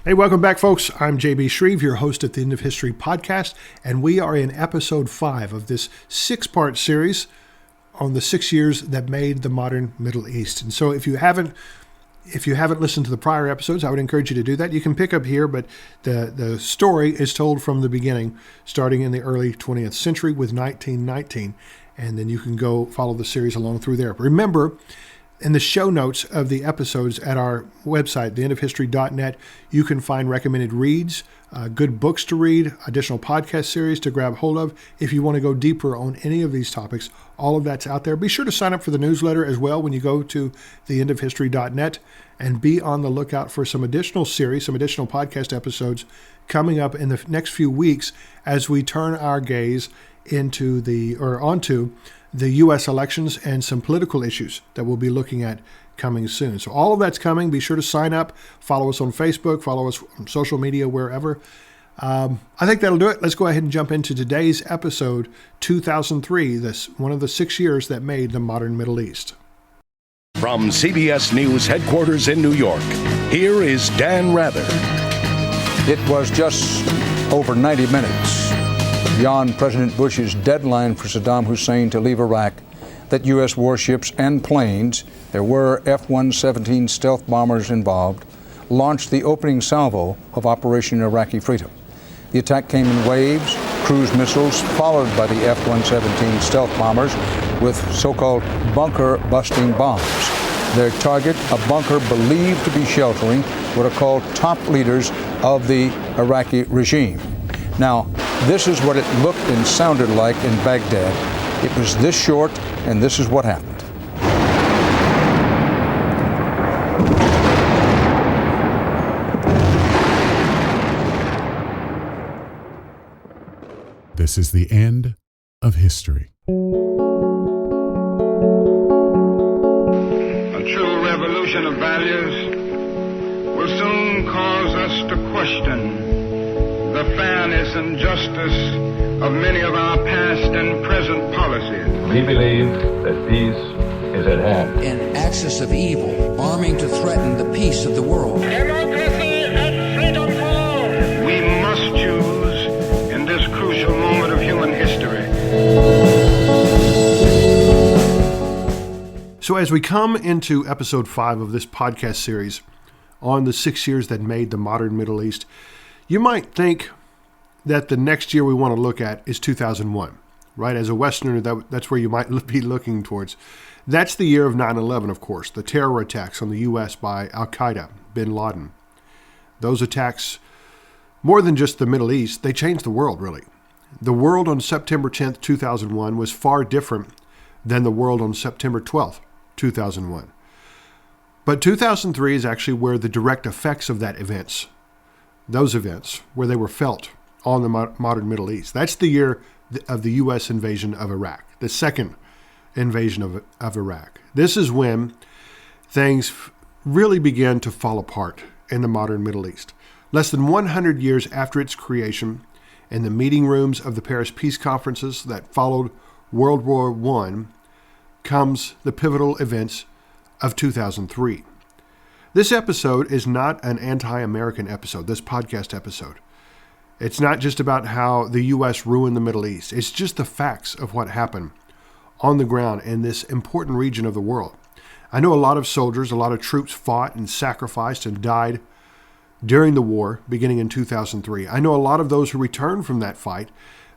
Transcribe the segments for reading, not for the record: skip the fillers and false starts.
Hey, welcome back, folks. I'm JB Shreve, your host at the End of History podcast, and we are in episode 5 of this 6-part series on the 6 years that made the modern Middle East. And so if you haven't listened to the prior episodes, I would encourage you to do that. You can pick up here, but the story is told from the beginning, starting in the early 20th century with 1919, and then you can go follow the series along through there. Remember, in the show notes of the episodes at our website, theendofhistory.net, you can find recommended reads, good books to read, additional podcast series to grab hold of. If you want to go deeper on any of these topics, all of that's out there. Be sure to sign up for the newsletter as well when you go to theendofhistory.net, and be on the lookout for some additional series, some additional podcast episodes coming up in the next few weeks as we turn our gaze onto the U.S. elections and some political issues that we'll be looking at coming soon. So all of that's coming. Be sure to sign up. Follow us on Facebook. Follow us on social media, wherever. I think that'll do it. Let's go ahead and jump into today's episode, 2003, one of the 6 years that made the modern Middle East. From CBS News headquarters in New York, here is Dan Rather. It was just over 90 minutes beyond President Bush's deadline for Saddam Hussein to leave Iraq that U.S. warships and planes, there were F-117 stealth bombers involved, launched the opening salvo of Operation Iraqi Freedom. The attack came in waves, cruise missiles followed by the F-117 stealth bombers with so-called bunker-busting bombs. Their target, a bunker believed to be sheltering what are called top leaders of the Iraqi regime. Now, this is what it looked and sounded like in Baghdad. It was this short, and this is what happened. This is the end of history. A true revolution of values will soon cause us to question the fairness and justice of many of our past and present policies. We believe that peace is at hand. An axis of evil, arming to threaten the peace of the world. Democracy and freedom for all. We must choose in this crucial moment of human history. So as we come into episode 5 of this podcast series on the 6 years that made the modern Middle East, you might think that the next year we want to look at is 2001, right? As a Westerner, that's where you might be looking towards. That's the year of 9/11, of course, the terror attacks on the U.S. by Al-Qaeda, bin Laden. Those attacks, more than just the Middle East, they changed the world, really. The world on September 10th, 2001 was far different than the world on September 12th, 2001. But 2003 is actually where the direct effects of those events, where they were felt on the modern Middle East. That's the year of the U.S. invasion of Iraq, the second invasion of Iraq. This is when things really began to fall apart in the modern Middle East. Less than 100 years after its creation, in the meeting rooms of the Paris peace conferences that followed World War I, comes the pivotal events of 2003. This episode is not an anti-American episode, this podcast episode. It's not just about how the U.S. ruined the Middle East. It's just the facts of what happened on the ground in this important region of the world. I know a lot of soldiers, a lot of troops fought and sacrificed and died during the war beginning in 2003. I know a lot of those who returned from that fight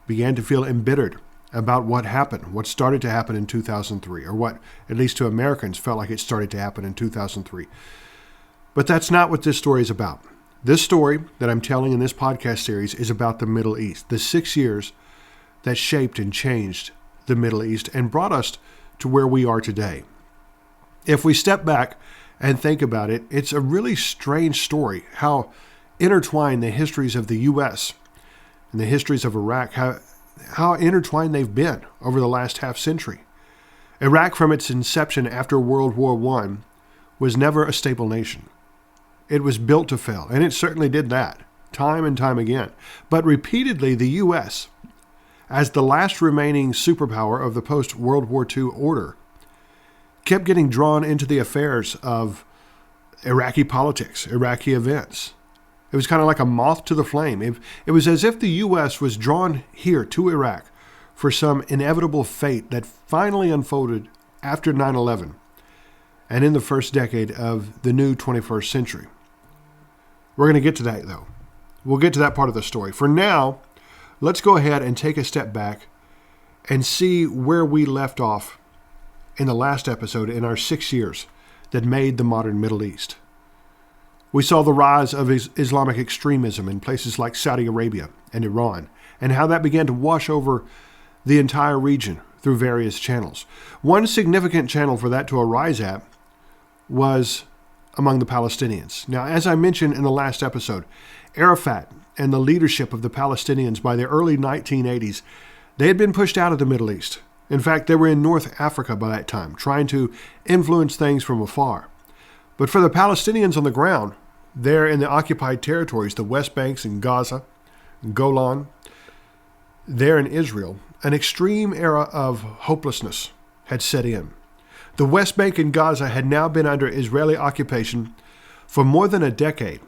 began to feel embittered about what happened, what started to happen in 2003, or what, at least to Americans, felt like it started to happen in 2003. But that's not what this story is about. This story that I'm telling in this podcast series is about the Middle East, the 6 years that shaped and changed the Middle East and brought us to where we are today. If we step back and think about it, it's a really strange story how intertwined the histories of the U.S. and the histories of Iraq, how intertwined they've been over the last half century. Iraq, from its inception after World War I, was never a stable nation. It was built to fail, and it certainly did that, time and time again. But repeatedly, the U.S., as the last remaining superpower of the post-World War II order, kept getting drawn into the affairs of Iraqi politics, Iraqi events. It was kind of like a moth to the flame. It was as if the U.S. was drawn here to Iraq for some inevitable fate that finally unfolded after 9/11 and in the first decade of the new 21st century. We're going to get to that, though. We'll get to that part of the story. For now, let's go ahead and take a step back and see where we left off in the last episode in our 6 years that made the modern Middle East. We saw the rise of Islamic extremism in places like Saudi Arabia and Iran, and how that began to wash over the entire region through various channels. One significant channel for that to arise at was among the Palestinians. Now, as I mentioned in the last episode, Arafat and the leadership of the Palestinians by the early 1980s, they had been pushed out of the Middle East. In fact, they were in North Africa by that time, trying to influence things from afar. But for the Palestinians on the ground, there in the occupied territories, the West Banks and Gaza, and Golan, there in Israel, an extreme era of hopelessness had set in. The West Bank and Gaza had now been under Israeli occupation for more than a decade,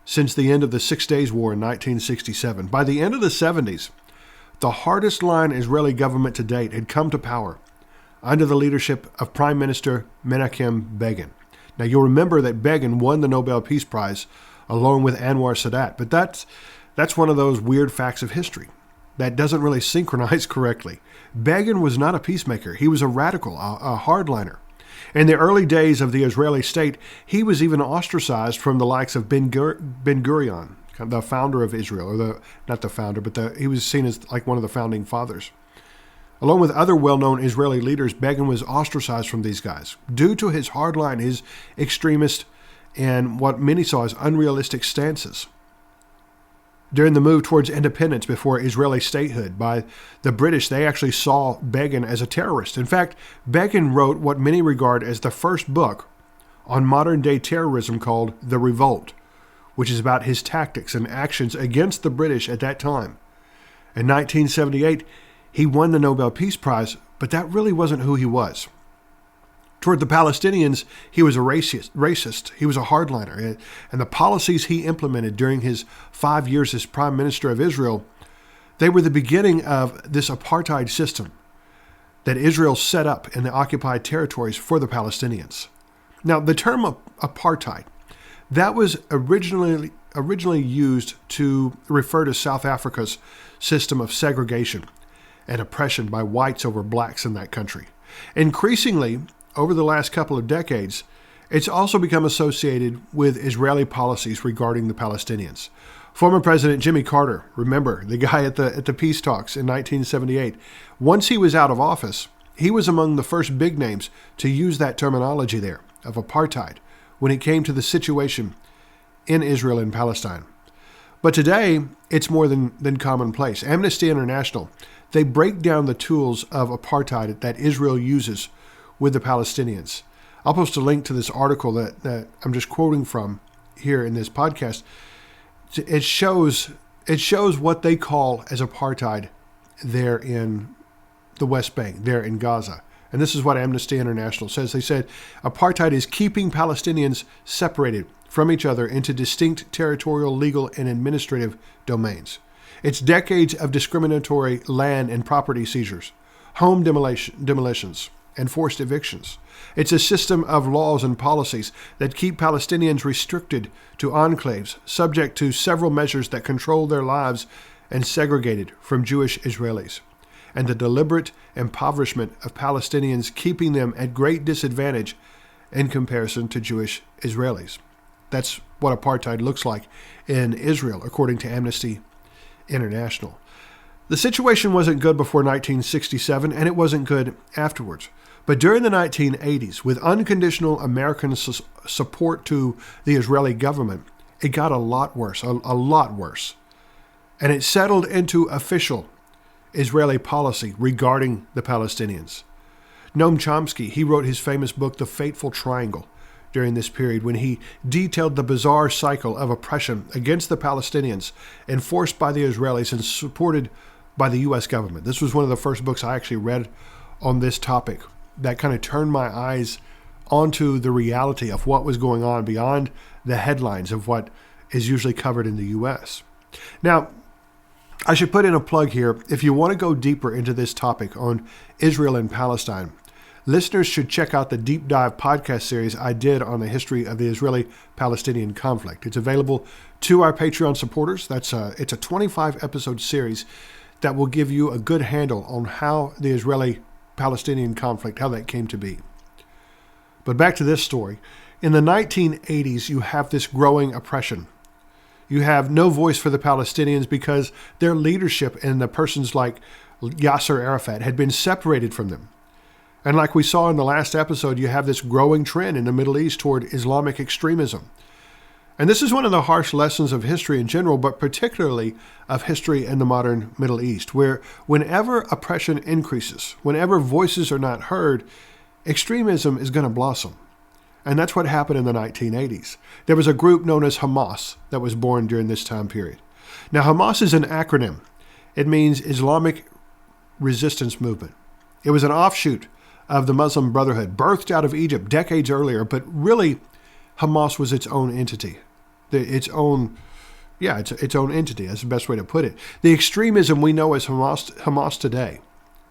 since the end of the 6 Days War in 1967. By the end of the 70s, the hardest line Israeli government to date had come to power under the leadership of Prime Minister Menachem Begin. Now, you'll remember that Begin won the Nobel Peace Prize along with Anwar Sadat, but that's one of those weird facts of history that doesn't really synchronize correctly. Begin was not a peacemaker. He was a radical, a hardliner. In the early days of the Israeli state, he was even ostracized from the likes of Ben Gurion, the founder of Israel, or not the founder, but he was seen as like one of the founding fathers. Along with other well-known Israeli leaders, Begin was ostracized from these guys due to his hardline, his extremist, and what many saw as unrealistic stances. During the move towards independence before Israeli statehood by the British, they actually saw Begin as a terrorist. In fact, Begin wrote what many regard as the first book on modern-day terrorism called The Revolt, which is about his tactics and actions against the British at that time. In 1978, he won the Nobel Peace Prize, but that really wasn't who he was. Toward the Palestinians, he was a racist. He was a hardliner. And the policies he implemented during his 5 years as Prime Minister of Israel, they were the beginning of this apartheid system that Israel set up in the occupied territories for the Palestinians. Now, the term apartheid, that was originally used to refer to South Africa's system of segregation and oppression by whites over blacks in that country. Increasingly, over the last couple of decades, it's also become associated with Israeli policies regarding the Palestinians. Former President Jimmy Carter, remember, the guy at the peace talks in 1978, once he was out of office, he was among the first big names to use that terminology there of apartheid when it came to the situation in Israel and Palestine. But today, it's more than commonplace. Amnesty International, they break down the tools of apartheid that Israel uses with the Palestinians. I'll post a link to this article that I'm just quoting from here in this podcast. It shows what they call as apartheid there in the West Bank, there in Gaza. And this is what Amnesty International says. They said, apartheid is keeping Palestinians separated from each other into distinct territorial, legal, and administrative domains. It's decades of discriminatory land and property seizures, home demolitions, and forced evictions. It's a system of laws and policies that keep Palestinians restricted to enclaves, subject to several measures that control their lives, and segregated from Jewish Israelis, and the deliberate impoverishment of Palestinians, keeping them at great disadvantage in comparison to Jewish Israelis. That's what apartheid looks like in Israel, according to Amnesty International. The situation wasn't good before 1967, and it wasn't good afterwards. But during the 1980s, with unconditional American support to the Israeli government, it got a lot worse, a lot worse. And it settled into official Israeli policy regarding the Palestinians. Noam Chomsky, he wrote his famous book, The Fateful Triangle, during this period when he detailed the bizarre cycle of oppression against the Palestinians enforced by the Israelis and supported by the U.S. government. This was one of the first books I actually read on this topic that kind of turned my eyes onto the reality of what was going on beyond the headlines of what is usually covered in the U.S. Now, I should put in a plug here. If you want to go deeper into this topic on Israel and Palestine, listeners should check out the deep dive podcast series I did on the history of the Israeli-Palestinian conflict. It's available to our Patreon supporters. It's a 25-episode series that will give you a good handle on how the Israeli-Palestinian conflict, how that came to be. But back to this story. In the 1980s, you have this growing oppression. You have no voice for the Palestinians because their leadership and the persons like Yasser Arafat had been separated from them. And like we saw in the last episode, you have this growing trend in the Middle East toward Islamic extremism. And this is one of the harsh lessons of history in general, but particularly of history in the modern Middle East, where whenever oppression increases, whenever voices are not heard, extremism is going to blossom. And that's what happened in the 1980s. There was a group known as Hamas that was born during this time period. Now, Hamas is an acronym. It means Islamic Resistance Movement. It was an offshoot of the Muslim Brotherhood, birthed out of Egypt decades earlier, but really Hamas was its own entity. Its own entity. That's the best way to put it. The extremism we know as Hamas today,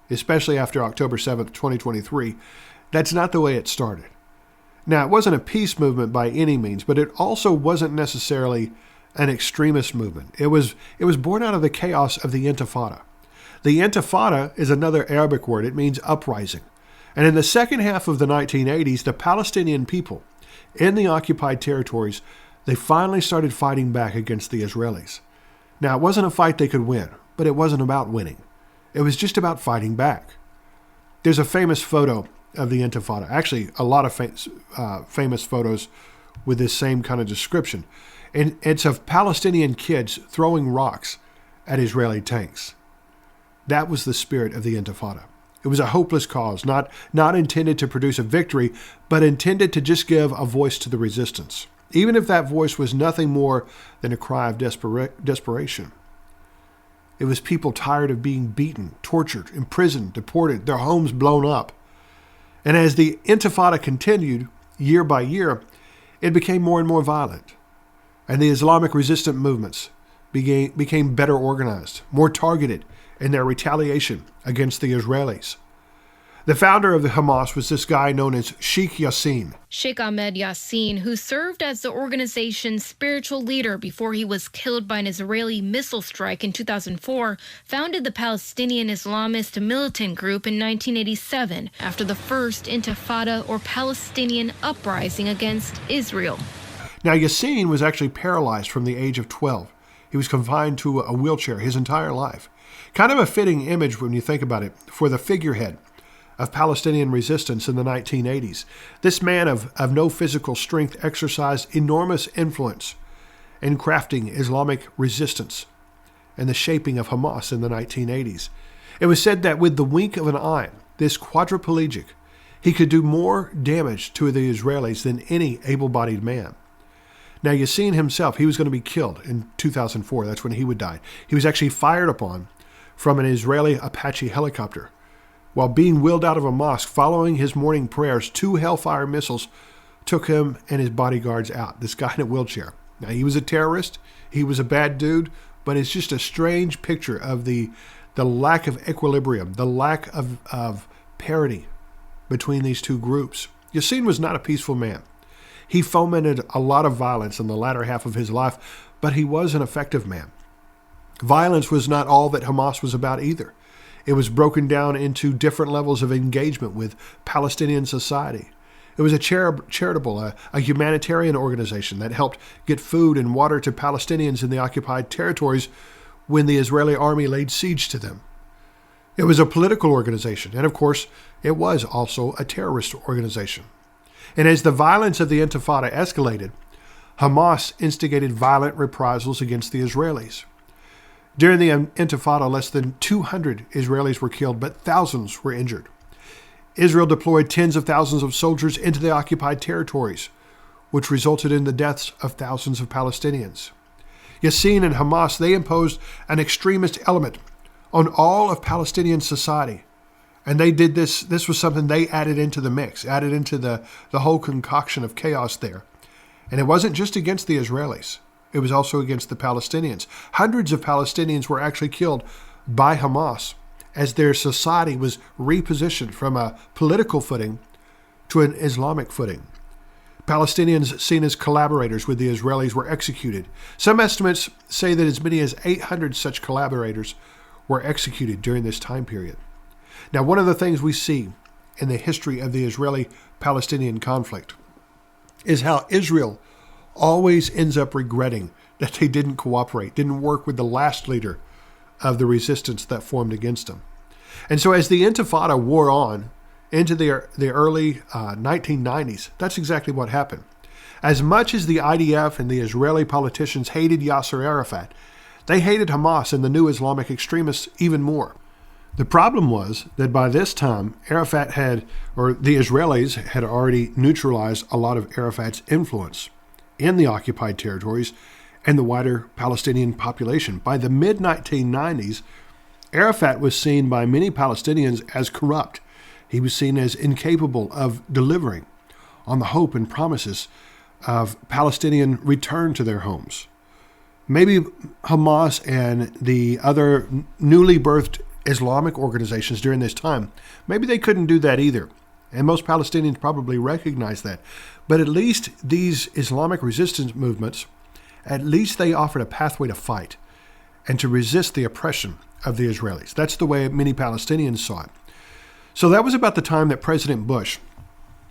especially after October 7th, 2023, that's not the way it started. Now, it wasn't a peace movement by any means, but it also wasn't necessarily an extremist movement. It was born out of the chaos of the intifada. The intifada is another Arabic word. It means uprising. And in the second half of the 1980s, the Palestinian people in the occupied territories, they finally started fighting back against the Israelis. Now, it wasn't a fight they could win, but it wasn't about winning. It was just about fighting back. There's a famous photo of the intifada. Actually, a lot of famous photos with this same kind of description. And it's of Palestinian kids throwing rocks at Israeli tanks. That was the spirit of the intifada. It was a hopeless cause, not intended to produce a victory, but intended to just give a voice to the resistance, even if that voice was nothing more than a cry of desperation. It was people tired of being beaten, tortured, imprisoned, deported, their homes blown up. And as the intifada continued, year by year, it became more and more violent. And the Islamic resistant movements became better organized, more targeted in their retaliation against the Israelis. The founder of the Hamas was this guy known as Sheikh Yassin. Sheikh Ahmed Yassin, who served as the organization's spiritual leader before he was killed by an Israeli missile strike in 2004, founded the Palestinian Islamist militant group in 1987 after the first intifada or Palestinian uprising against Israel. Now, Yassin was actually paralyzed from the age of 12. He was confined to a wheelchair his entire life. Kind of a fitting image when you think about it for the figurehead of Palestinian resistance in the 1980s. This man of no physical strength exercised enormous influence in crafting Islamic resistance and the shaping of Hamas in the 1980s. It was said that with the wink of an eye, this quadriplegic, he could do more damage to the Israelis than any able-bodied man. Now, Yassin himself, he was going to be killed in 2004. That's when he would die. He was actually fired upon from an Israeli Apache helicopter. While being wheeled out of a mosque following his morning prayers, 2 Hellfire missiles took him and his bodyguards out. This guy in a wheelchair. Now, he was a terrorist. He was a bad dude, but it's just a strange picture of the lack of equilibrium, the lack of parity between these two groups. Yassin was not a peaceful man. He fomented a lot of violence in the latter half of his life, but he was an effective man. Violence was not all that Hamas was about either. It was broken down into different levels of engagement with Palestinian society. It was a charitable, a humanitarian organization that helped get food and water to Palestinians in the occupied territories when the Israeli army laid siege to them. It was a political organization, and of course, it was also a terrorist organization. And as the violence of the Intifada escalated, Hamas instigated violent reprisals against the Israelis. During the Intifada, less than 200 Israelis were killed, but thousands were injured. Israel deployed tens of thousands of soldiers into the occupied territories, which resulted in the deaths of thousands of Palestinians. Yassin and Hamas, they imposed an extremist element on all of Palestinian society. And they did this was something they added into the mix, added into the whole concoction of chaos there. And it wasn't just against the Israelis. It was also against the Palestinians. Hundreds of Palestinians were actually killed by Hamas as their society was repositioned from a political footing to an Islamic footing. Palestinians seen as collaborators with the Israelis were executed. Some estimates say that as many as 800 such collaborators were executed during this time period. Now, one of the things we see in the history of the Israeli-Palestinian conflict is how Israel always ends up regretting that they didn't cooperate, didn't work with the last leader of the resistance that formed against them. And so as the intifada wore on into the early 1990s, that's exactly what happened. As much as the IDF and the Israeli politicians hated Yasser Arafat, they hated Hamas and the new Islamic extremists even more. The problem was that by this time, the Israelis had already neutralized a lot of Arafat's influence in the occupied territories and the wider Palestinian population. By the mid-1990s, Arafat was seen by many Palestinians as corrupt. He was seen as incapable of delivering on the hope and promises of Palestinian return to their homes. Maybe Hamas and the other newly birthed Islamic organizations during this time, maybe they couldn't do that either. And most Palestinians probably recognize that. But at least these Islamic resistance movements, at least they offered a pathway to fight and to resist the oppression of the Israelis. That's the way many Palestinians saw it. So that was about the time that President Bush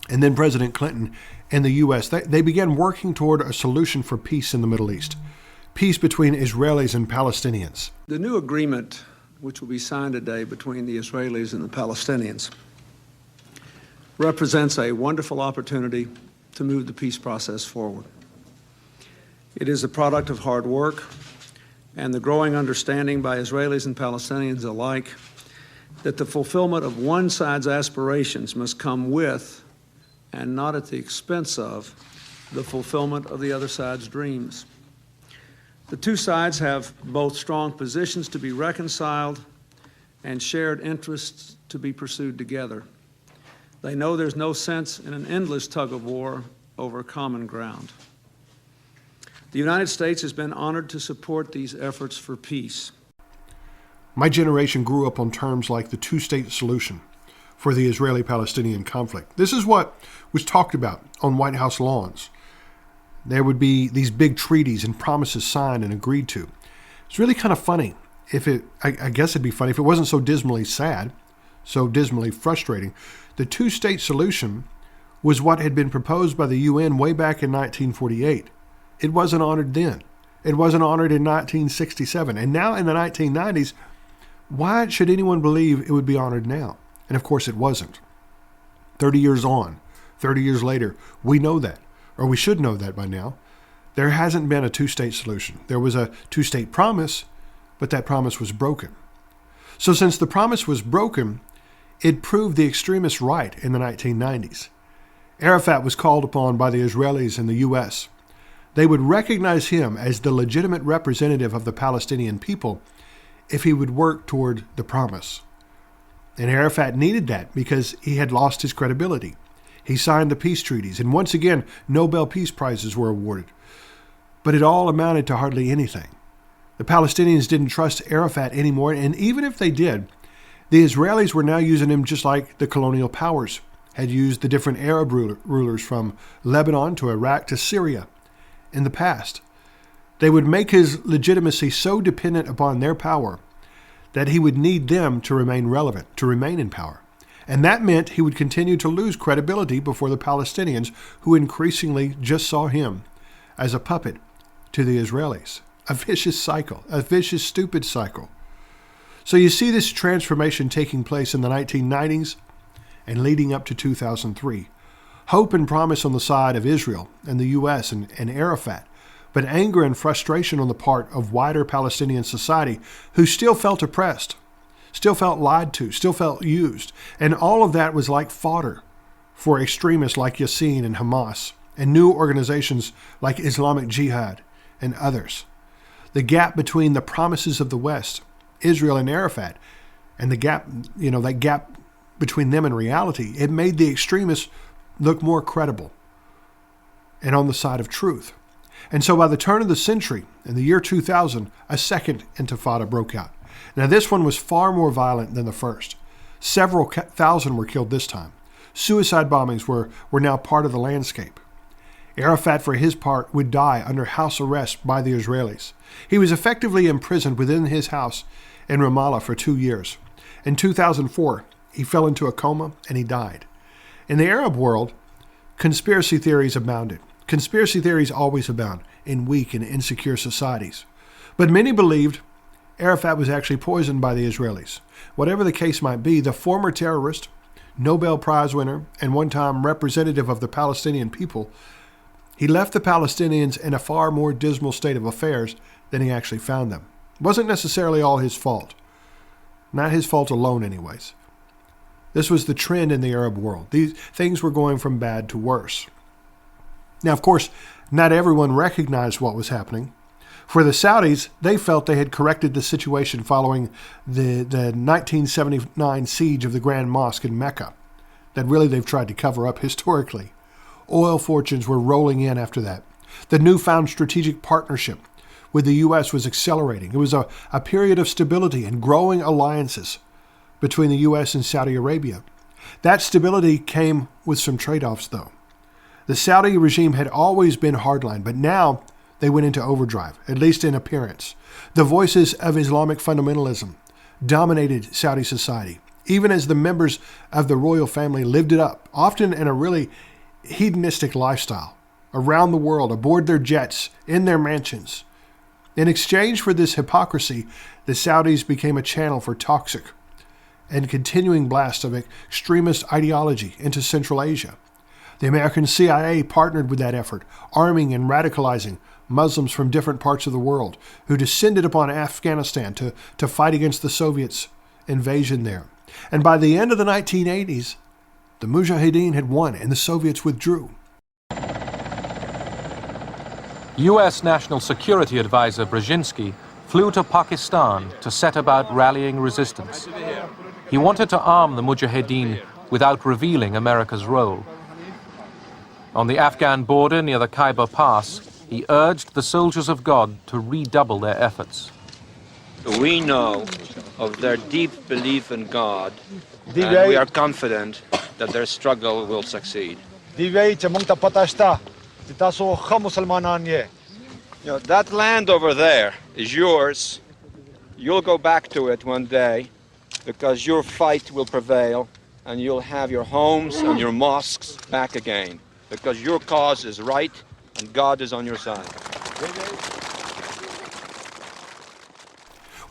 and then President Clinton and the U.S., they began working toward a solution for peace in the Middle East, peace between Israelis and Palestinians. The new agreement, which will be signed today between the Israelis and the Palestinians, represents a wonderful opportunity to move the peace process forward. It is a product of hard work and the growing understanding by Israelis and Palestinians alike that the fulfillment of one side's aspirations must come with, and not at the expense of, the fulfillment of the other side's dreams. The two sides have both strong positions to be reconciled and shared interests to be pursued together. They know there's no sense in an endless tug of war over common ground. The United States has been honored to support these efforts for peace. My generation grew up on terms like the two-state solution for the Israeli-Palestinian conflict. This is what was talked about on White House lawns. There would be these big treaties and promises signed and agreed to. It's really kind of funny. I guess it'd be funny if it wasn't so dismally sad, so dismally frustrating. The two-state solution was what had been proposed by the UN way back in 1948. It wasn't honored then. It wasn't honored in 1967. And now in the 1990s, why should anyone believe it would be honored now? And of course it wasn't. 30 years on, 30 years later, we know that, or we should know that by now. There hasn't been a two-state solution. There was a two-state promise, but that promise was broken. So since the promise was broken, it proved the extremists right in the 1990s. Arafat was called upon by the Israelis and the U.S. They would recognize him as the legitimate representative of the Palestinian people if he would work toward the promise. And Arafat needed that because he had lost his credibility. He signed the peace treaties, and once again, Nobel Peace Prizes were awarded. But it all amounted to hardly anything. The Palestinians didn't trust Arafat anymore, and even if they did, the Israelis were now using him just like the colonial powers had used the different Arab rulers from Lebanon to Iraq to Syria in the past. They would make his legitimacy so dependent upon their power that he would need them to remain relevant, to remain in power. And that meant he would continue to lose credibility before the Palestinians, who increasingly just saw him as a puppet to the Israelis. A vicious cycle, a vicious, stupid cycle. So you see this transformation taking place in the 1990s and leading up to 2003. Hope and promise on the side of Israel and the U.S. and Arafat, but anger and frustration on the part of wider Palestinian society who still felt oppressed, still felt lied to, still felt used. And all of that was like fodder for extremists like Yassin and Hamas and new organizations like Islamic Jihad and others. The gap between the promises of the West, Israel and Arafat, and the gap, that gap between them and reality, it made the extremists look more credible and on the side of truth. And so by the turn of the century, in the year 2000, a second intifada broke out. Now this one was far more violent than the first. Several thousand were killed this time. Suicide bombings were now part of the landscape. Arafat, for his part, would die under house arrest by the Israelis. He was effectively imprisoned within his house in Ramallah for 2 years. In 2004, he fell into a coma and he died. In the Arab world, conspiracy theories abounded. Conspiracy theories always abound in weak and insecure societies. But many believed Arafat was actually poisoned by the Israelis. Whatever the case might be, the former terrorist, Nobel Prize winner, and one-time representative of the Palestinian people, he left the Palestinians in a far more dismal state of affairs than he actually found them. It wasn't necessarily all his fault. Not his fault alone, anyways. This was the trend in the Arab world. These things were going from bad to worse. Now, of course, not everyone recognized what was happening. For the Saudis, they felt they had corrected the situation following the 1979 siege of the Grand Mosque in Mecca, that really they've tried to cover up historically. Oil fortunes were rolling in after that. The newfound strategic partnership with the U.S. was accelerating. It was a period of stability and growing alliances between the U.S. and Saudi Arabia. That stability came with some trade-offs, though. The Saudi regime had always been hardline, but now they went into overdrive, at least in appearance. The voices of Islamic fundamentalism dominated Saudi society, even as the members of the royal family lived it up, often in a really hedonistic lifestyle, around the world, aboard their jets, in their mansions. In exchange for this hypocrisy, the Saudis became a channel for toxic and continuing blasts of extremist ideology into Central Asia. The American CIA partnered with that effort, arming and radicalizing Muslims from different parts of the world who descended upon Afghanistan to fight against the Soviets' invasion there. And by the end of the 1980s, the mujahideen had won and the Soviets withdrew. U.S. National Security Advisor Brzezinski flew to Pakistan to set about rallying resistance. He wanted to arm the mujahideen without revealing America's role. On the Afghan border near the Khyber Pass, he urged the soldiers of God to redouble their efforts. We know of their deep belief in God, and we are confident that their struggle will succeed. That land over there is yours. You'll go back to it one day because your fight will prevail and you'll have your homes and your mosques back again because your cause is right and God is on your side.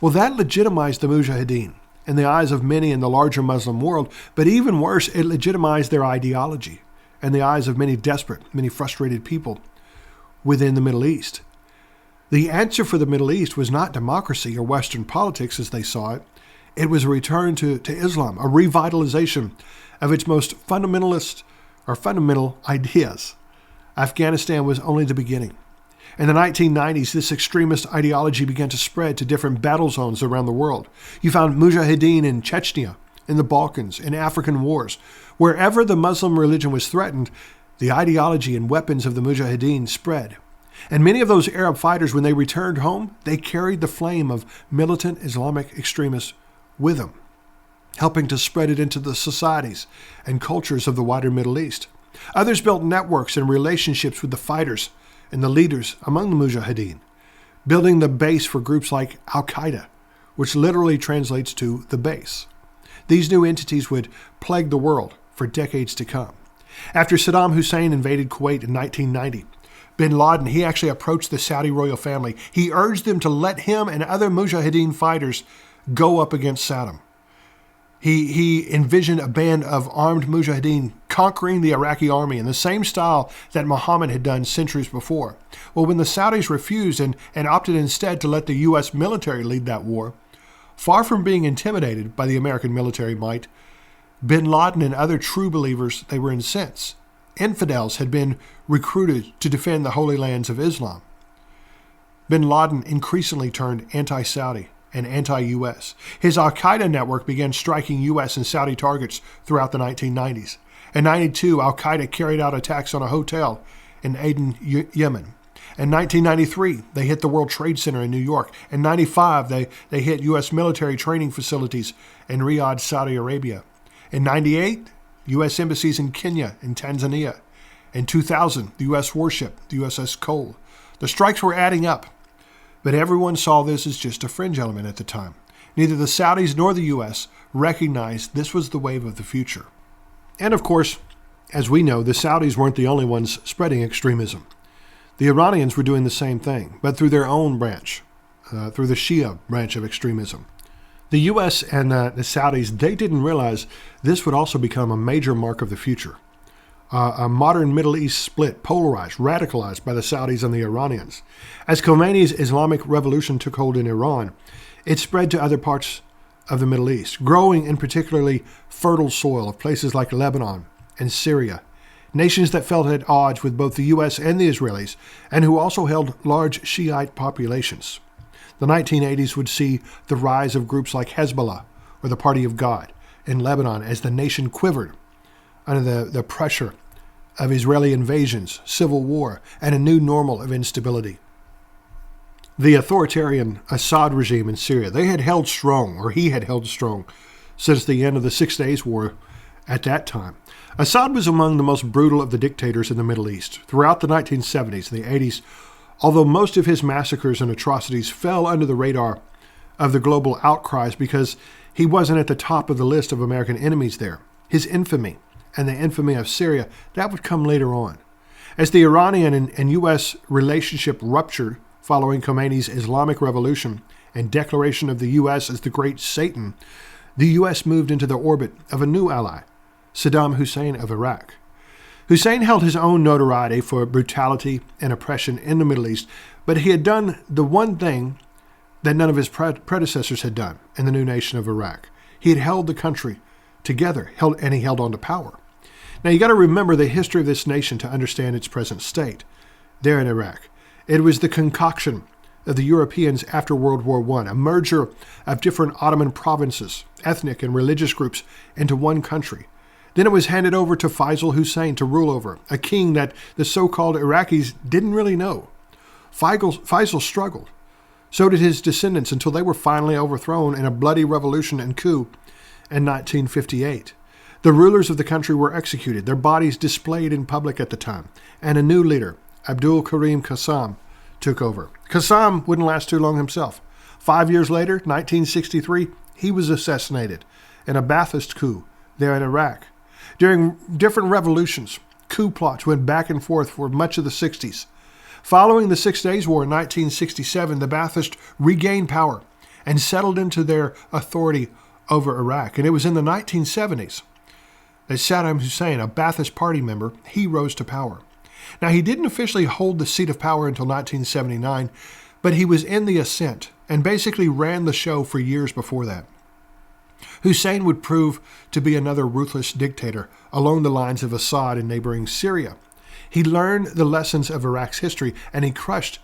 Well, that legitimized the mujahideen in the eyes of many in the larger Muslim world, but even worse, it legitimized their ideology in the eyes of many desperate, many frustrated people within the Middle East. The answer for the Middle East was not democracy or Western politics as they saw it. It was a return to Islam, a revitalization of its most fundamental ideas. Afghanistan was only the beginning. In the 1990s, this extremist ideology began to spread to different battle zones around the world. You found mujahideen in Chechnya, in the Balkans, in African wars. Wherever the Muslim religion was threatened, the ideology and weapons of the mujahideen spread. And many of those Arab fighters, when they returned home, they carried the flame of militant Islamic extremists with them, helping to spread it into the societies and cultures of the wider Middle East. Others built networks and relationships with the fighters and the leaders among the mujahideen, building the base for groups like Al-Qaeda, which literally translates to the base. These new entities would plague the world for decades to come. After Saddam Hussein invaded Kuwait in 1990, bin Laden, he actually approached the Saudi royal family. He urged them to let him and other mujahideen fighters go up against Saddam. He envisioned a band of armed mujahideen conquering the Iraqi army in the same style that Muhammad had done centuries before. Well, when the Saudis refused and opted instead to let the U.S. military lead that war, far from being intimidated by the American military might, bin Laden and other true believers, they were incensed. Infidels had been recruited to defend the holy lands of Islam. Bin Laden increasingly turned anti-Saudi and anti-U.S. His Al-Qaeda network began striking U.S. and Saudi targets throughout the 1990s. In 1992, Al-Qaeda carried out attacks on a hotel in Aden, Yemen. In 1993, they hit the World Trade Center in New York. In 95, they hit U.S. military training facilities in Riyadh, Saudi Arabia. In 98, U.S. embassies in Kenya and Tanzania. In 2000, the U.S. warship, the USS Cole. The strikes were adding up, but everyone saw this as just a fringe element at the time. Neither the Saudis nor the U.S. recognized this was the wave of the future. And of course, as we know, the Saudis weren't the only ones spreading extremism. The Iranians were doing the same thing, but through their own branch, through the Shia branch of extremism. The U.S. and the Saudis, they didn't realize this would also become a major mark of the future. A modern Middle East split, polarized, radicalized by the Saudis and the Iranians. As Khomeini's Islamic revolution took hold in Iran, it spread to other parts of the Middle East, growing in particularly fertile soil of places like Lebanon and Syria, nations that felt at odds with both the U.S. and the Israelis, and who also held large Shiite populations. The 1980s would see the rise of groups like Hezbollah or the Party of God in Lebanon as the nation quivered under the pressure of Israeli invasions, civil war, and a new normal of instability. The authoritarian Assad regime in Syria, he had held strong since the end of the 6 Days War at that time. Assad was among the most brutal of the dictators in the Middle East. Throughout the 1970s and the 80s, although most of his massacres and atrocities fell under the radar of the global outcries because he wasn't at the top of the list of American enemies there, his infamy and the infamy of Syria, that would come later on. As the Iranian and U.S. relationship ruptured following Khomeini's Islamic revolution and declaration of the U.S. as the Great Satan, the U.S. moved into the orbit of a new ally, Saddam Hussein of Iraq. Hussein held his own notoriety for brutality and oppression in the Middle East, but he had done the one thing that none of his predecessors had done in the new nation of Iraq. He had held the country together, and he held on to power. Now, you got to remember the history of this nation to understand its present state there in Iraq. It was the concoction of the Europeans after World War I, a merger of different Ottoman provinces, ethnic and religious groups, into one country. Then it was handed over to Faisal Hussein to rule over, a king that the so-called Iraqis didn't really know. Faisal struggled. So did his descendants until they were finally overthrown in a bloody revolution and coup in 1958. The rulers of the country were executed, their bodies displayed in public at the time, and a new leader, Abdul Karim Qassam, took over. Qassam wouldn't last too long himself. 5 years later, 1963, he was assassinated in a Ba'athist coup there in Iraq. During different revolutions, coup plots went back and forth for much of the 60s. Following the 6 Days War in 1967, the Ba'athists regained power and settled into their authority over Iraq. And it was in the 1970s that Saddam Hussein, a Ba'athist party member, he rose to power. Now, he didn't officially hold the seat of power until 1979, but he was in the ascent and basically ran the show for years before that. Hussein would prove to be another ruthless dictator along the lines of Assad in neighboring Syria. He learned the lessons of Iraq's history, and he crushed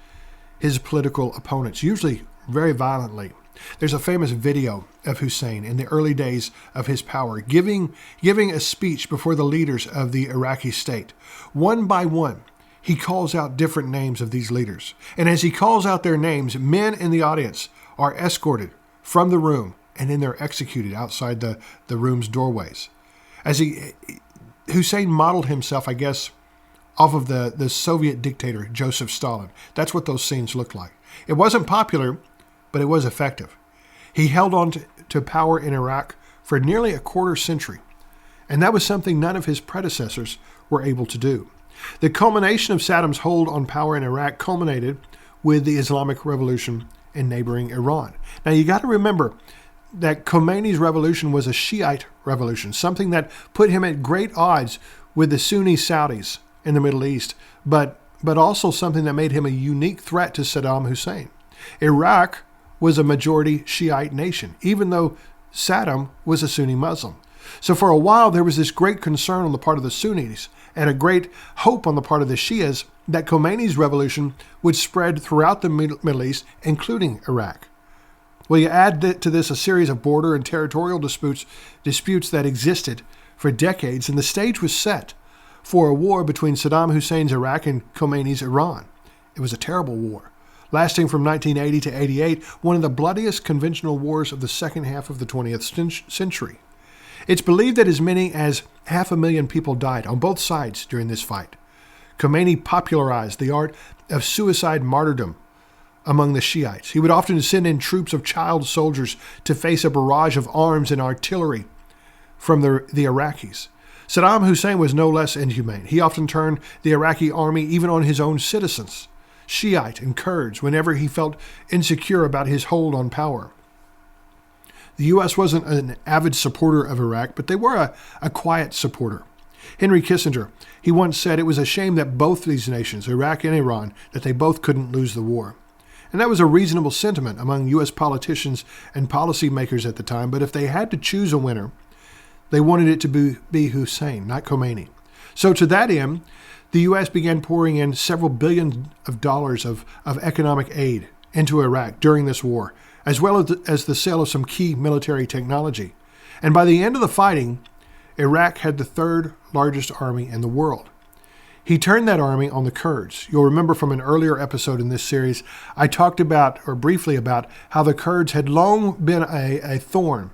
his political opponents, usually very violently. There's a famous video of Hussein in the early days of his power, giving a speech before the leaders of the Iraqi state. One by one, he calls out different names of these leaders. And as he calls out their names, men in the audience are escorted from the room, and then they're executed outside the room's doorways. Hussein modeled himself, I guess, off of the Soviet dictator, Joseph Stalin. That's what those scenes looked like. It wasn't popular, but it was effective. He held on to power in Iraq for nearly a quarter century, and that was something none of his predecessors were able to do. The culmination of Saddam's hold on power in Iraq culminated with the Islamic Revolution in neighboring Iran. Now, you got to remember that Khomeini's revolution was a Shiite revolution, something that put him at great odds with the Sunni Saudis in the Middle East, but also something that made him a unique threat to Saddam Hussein. Iraq was a majority Shiite nation, even though Saddam was a Sunni Muslim. So for a while, there was this great concern on the part of the Sunnis and a great hope on the part of the Shias that Khomeini's revolution would spread throughout the Middle East, including Iraq. Well, you add to this a series of border and territorial disputes that existed for decades, and the stage was set for a war between Saddam Hussein's Iraq and Khomeini's Iran. It was a terrible war, lasting from 1980 to 88, one of the bloodiest conventional wars of the second half of the 20th century. It's believed that as many as 500,000 people died on both sides during this fight. Khomeini popularized the art of suicide martyrdom among the Shiites. He would often send in troops of child soldiers to face a barrage of arms and artillery from the Iraqis. Saddam Hussein was no less inhumane. He often turned the Iraqi army even on his own citizens, Shiite and Kurds, whenever he felt insecure about his hold on power. The U.S. wasn't an avid supporter of Iraq, but they were a quiet supporter. Henry Kissinger, he once said it was a shame that both these nations, Iraq and Iran, that they both couldn't lose the war. And that was a reasonable sentiment among U.S. politicians and policymakers at the time, but if they had to choose a winner, they wanted it to be Hussein, not Khomeini. So to that end, the U.S. began pouring in several billion of dollars of economic aid into Iraq during this war, as well as the sale of some key military technology. And by the end of the fighting, Iraq had the third largest army in the world. He turned that army on the Kurds. You'll remember from an earlier episode in this series, I talked briefly about how the Kurds had long been a thorn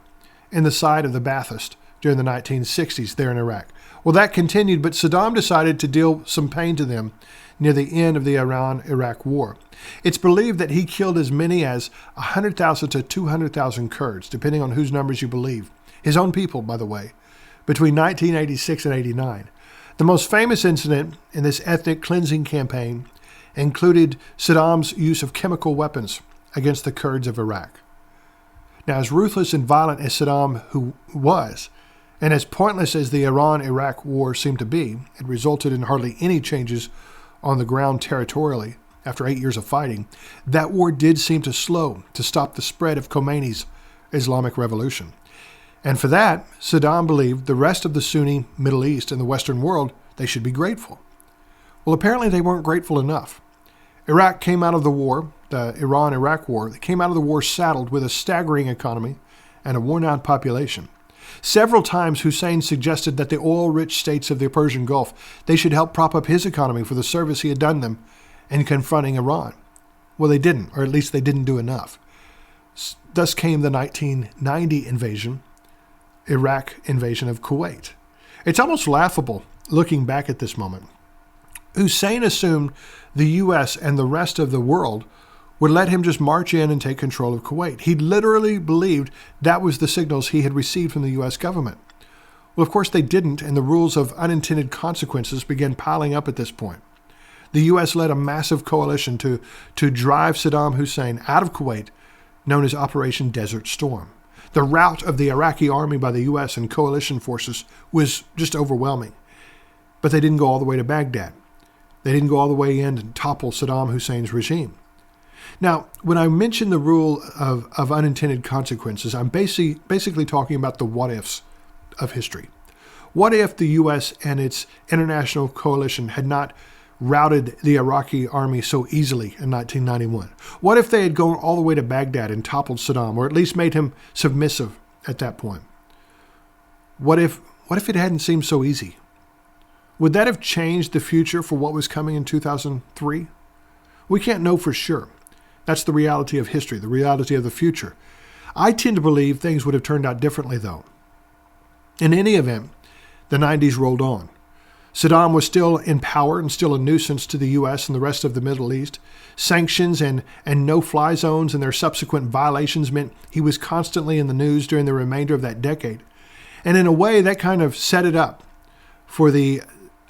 in the side of the Ba'athists during the 1960s there in Iraq. Well, that continued, but Saddam decided to deal some pain to them near the end of the Iran-Iraq war. It's believed that he killed as many as 100,000 to 200,000 Kurds, depending on whose numbers you believe. His own people, by the way, between 1986 and 89. The most famous incident in this ethnic cleansing campaign included Saddam's use of chemical weapons against the Kurds of Iraq. Now, as ruthless and violent as Saddam was, and as pointless as the Iran-Iraq war seemed to be, it resulted in hardly any changes on the ground territorially after 8 years of fighting. That war did seem to stop the spread of Khomeini's Islamic revolution. And for that, Saddam believed the rest of the Sunni Middle East and the Western world, they should be grateful. Well, apparently they weren't grateful enough. Iraq came out of the war, the Iran-Iraq war, they came out of the war saddled with a staggering economy and a worn-out population. Several times Hussein suggested that the oil-rich states of the Persian Gulf, they should help prop up his economy for the service he had done them in confronting Iran. Well, they didn't, or at least they didn't do enough. Thus came the 1990 Iraq invasion of Kuwait. It's almost laughable looking back at this moment. Hussein assumed the U.S. and the rest of the world would let him just march in and take control of Kuwait. He literally believed that was the signals he had received from the U.S. government. Well, of course they didn't, and the rules of unintended consequences began piling up at this point. The U.S. led a massive coalition to drive Saddam Hussein out of Kuwait, known as Operation Desert Storm. The rout of the Iraqi army by the U.S. and coalition forces was just overwhelming. But they didn't go all the way to Baghdad. They didn't go all the way in and topple Saddam Hussein's regime. Now, when I mention the rule of unintended consequences, I'm basically talking about the what-ifs of history. What if the U.S. and its international coalition had not routed the Iraqi army so easily in 1991? What if they had gone all the way to Baghdad and toppled Saddam, or at least made him submissive at that point? What if it hadn't seemed so easy? Would that have changed the future for what was coming in 2003? We can't know for sure. That's the reality of history, the reality of the future. I tend to believe things would have turned out differently, though. In any event, the 90s rolled on. Saddam was still in power and still a nuisance to the U.S. and the rest of the Middle East. Sanctions and no-fly zones and their subsequent violations meant he was constantly in the news during the remainder of that decade. And in a way, that kind of set it up for the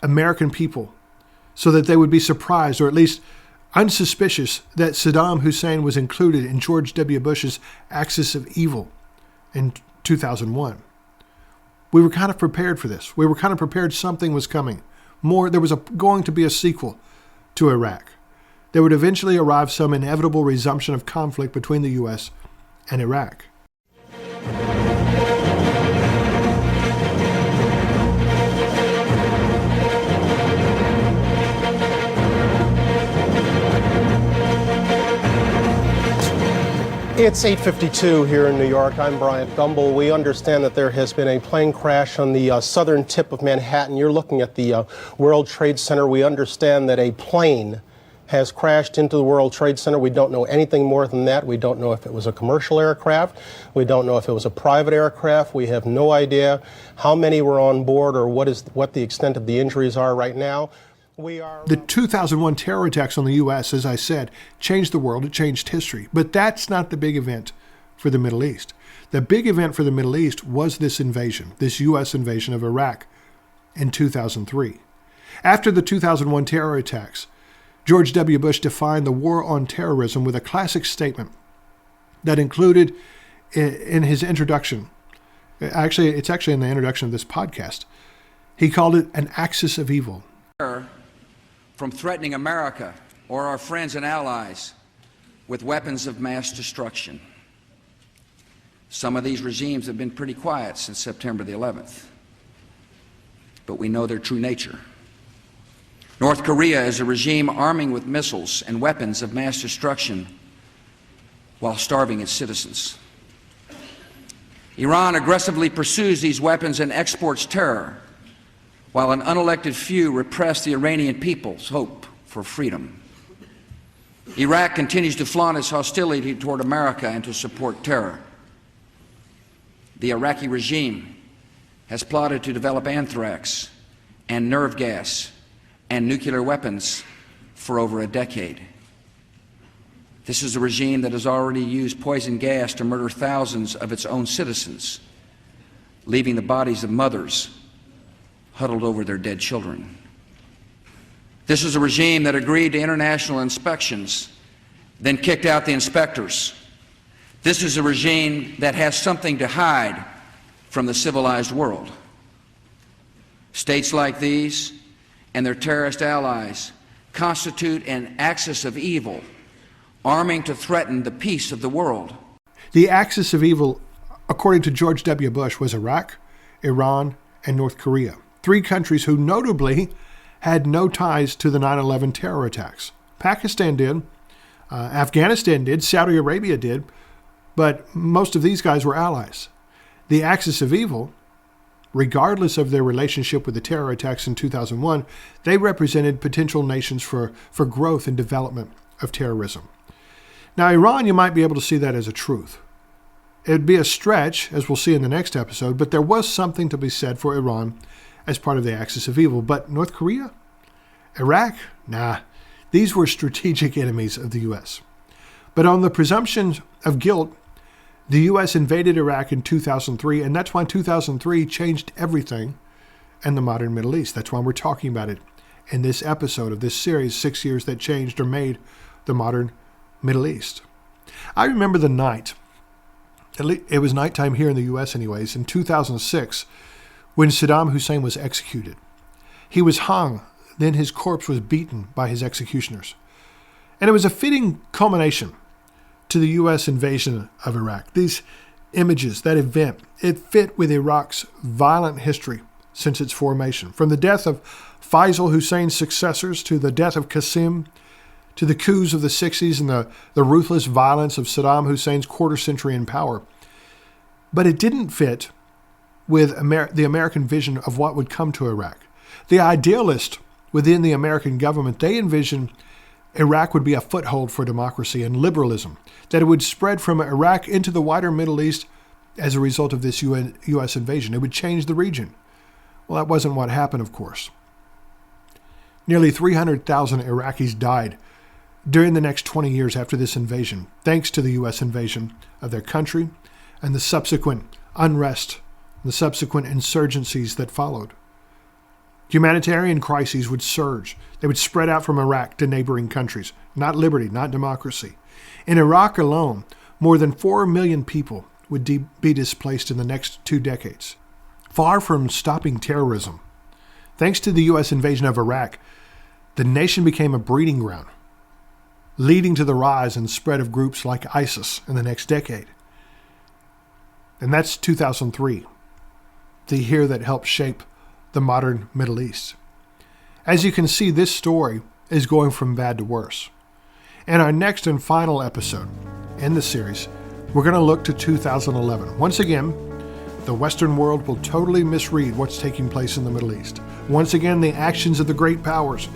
American people so that they would be surprised, or at least unsuspicious, that Saddam Hussein was included in George W. Bush's axis of evil in 2001. We were kind of prepared for this. We were kind of prepared something was coming. There was going to be a sequel to Iraq. There would eventually arrive some inevitable resumption of conflict between the U.S. and Iraq. It's 8:52 here in New York. I'm Bryant Gumbel. We understand that there has been a plane crash on the southern tip of Manhattan. You're looking at the World Trade Center. We understand that a plane has crashed into the World Trade Center. We don't know anything more than that. We don't know if it was a commercial aircraft. We don't know if it was a private aircraft. We have no idea how many were on board or what the extent of the injuries are right now. The 2001 terror attacks on the U.S., as I said, changed the world. It changed history. But that's not the big event for the Middle East. The big event for the Middle East was this invasion, this U.S. invasion of Iraq in 2003. After the 2001 terror attacks, George W. Bush defined the war on terrorism with a classic statement that included in his introduction. It's actually in the introduction of this podcast. He called it an axis of evil. From threatening America or our friends and allies with weapons of mass destruction. Some of these regimes have been pretty quiet since September the 11th, but we know their true nature. North Korea is a regime arming with missiles and weapons of mass destruction while starving its citizens. Iran aggressively pursues these weapons and exports terror, while an unelected few repress the Iranian people's hope for freedom. Iraq continues to flaunt its hostility toward America and to support terror. The Iraqi regime has plotted to develop anthrax and nerve gas and nuclear weapons for over a decade. This is a regime that has already used poison gas to murder thousands of its own citizens, leaving the bodies of mothers huddled over their dead children. This is a regime that agreed to international inspections, then kicked out the inspectors. This is a regime that has something to hide from the civilized world. States like these and their terrorist allies constitute an axis of evil, arming to threaten the peace of the world. The axis of evil, according to George W. Bush, was Iraq, Iran, and North Korea. Three countries who notably had no ties to the 9/11 terror attacks. Pakistan did, Afghanistan did, Saudi Arabia did, but most of these guys were allies. The axis of evil, regardless of their relationship with the terror attacks in 2001, they represented potential nations for growth and development of terrorism. Now, Iran, you might be able to see that as a truth. It'd be a stretch, as we'll see in the next episode, but there was something to be said for Iran as part of the axis of evil. But North Korea? Iraq? Nah. These were strategic enemies of the U.S. But on the presumption of guilt, the U.S. invaded Iraq in 2003, and that's why 2003 changed everything in the modern Middle East. That's why we're talking about it in this episode of this series, 6 years that changed or made the modern Middle East. I remember the night, it was nighttime here in the U.S. anyways, in 2006, when Saddam Hussein was executed. He was hung, then his corpse was beaten by his executioners. And it was a fitting culmination to the U.S. invasion of Iraq. These images, that event, it fit with Iraq's violent history since its formation. From the death of Faisal Hussein's successors to the death of Qasim, to the coups of the 60s and the ruthless violence of Saddam Hussein's quarter century in power. But it didn't fit with the American vision of what would come to Iraq. The idealists within the American government, they envisioned Iraq would be a foothold for democracy and liberalism, that it would spread from Iraq into the wider Middle East as a result of this U.S. invasion. It would change the region. Well, that wasn't what happened, of course. Nearly 300,000 Iraqis died during the next 20 years after this invasion, thanks to the U.S. invasion of their country and the subsequent unrest, the subsequent insurgencies that followed. Humanitarian crises would surge. They would spread out from Iraq to neighboring countries. Not liberty, not democracy. In Iraq alone, more than 4 million people would be displaced in the next 2 decades. Far from stopping terrorism, thanks to the U.S. invasion of Iraq, the nation became a breeding ground, leading to the rise and spread of groups like ISIS in the next decade. And that's 2003, the year that helped shape the modern Middle East. As you can see, this story is going from bad to worse. In our next and final episode in the series, we're going to look to 2011. Once again, the Western world will totally misread what's taking place in the Middle East. Once again, the actions of the great powers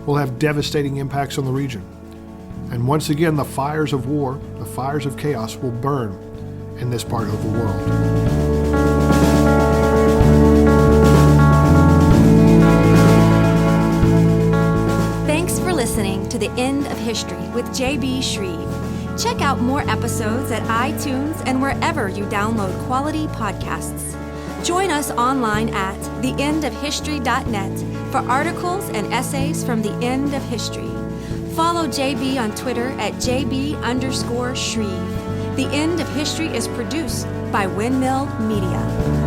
will have devastating impacts on the region. And once again, the fires of war, the fires of chaos will burn in this part of the world. Thanks for listening to The End of History with J.B. Shreve. Check out more episodes at iTunes and wherever you download quality podcasts. Join us online at theendofhistory.net for articles and essays from the end of history. Follow JB on Twitter at JB_Shreve. The End of History is produced by Windmill Media.